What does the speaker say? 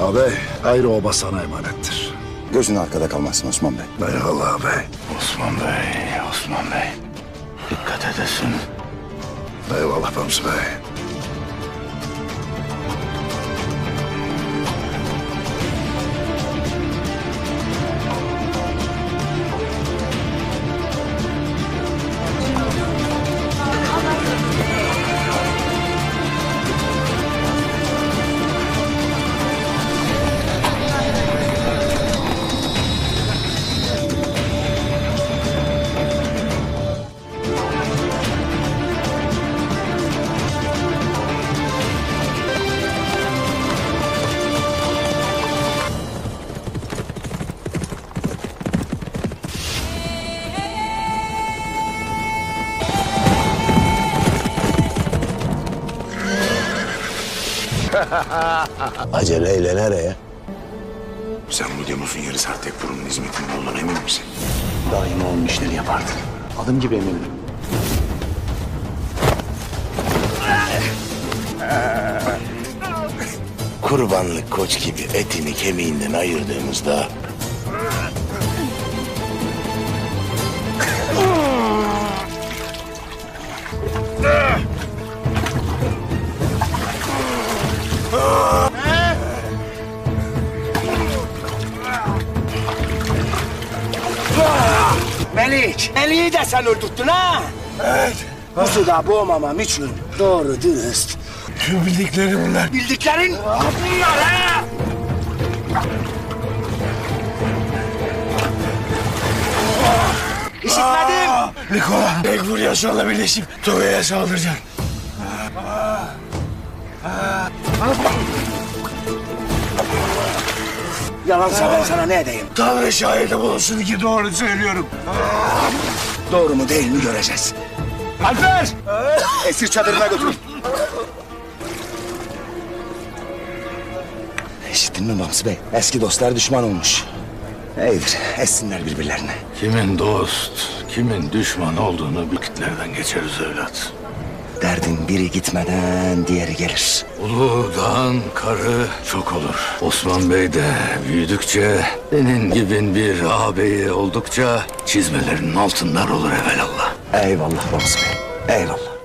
Ağabey, ayrı oba sana emanettir. Gözün arkada kalmasın Osman Bey. Eyvallah ağabey. Osman Bey. Dikkat edesin. Eyvallah Bamsı Bey. Aceleyle nereye? Sen bu demosun yarı saat Tekfur'un hizmetinde olduğuna emin misin? Daima onun işleri yapardın. Adım gibi eminim. Kurbanlık koç gibi etini kemiğinden ayırdığımızda... Melik'i de sen öldürttün ha? Evet. Bu suda boğmamam için doğru dürüst. Şu bildikleri bunlar. Bildiklerin bunlar ha? İşitmedim. Nikola, Tekfur Yaşar'la birleşip Toga'ya saldıracak. Yalansa ben sana ne edeyim? Tanrı şahide bulunsun ki doğru söylüyorum. Doğru mu değil mi göreceğiz. Alper! Esir çadırına götür. İşittin mi Bamsı Bey? Eski dostlar düşman olmuş. İyidir, essinler birbirlerine. Kimin dost, kimin düşman olduğunu vakitlerden geçeriz evlat. Derdin biri gitmeden diğeri gelir. Uludağ'ın karı çok olur. Osman Bey de büyüdükçe, senin gibi bir ağabeyi oldukça çizmelerinin altınlar olur evelallah. Eyvallah Bamsı Bey, eyvallah.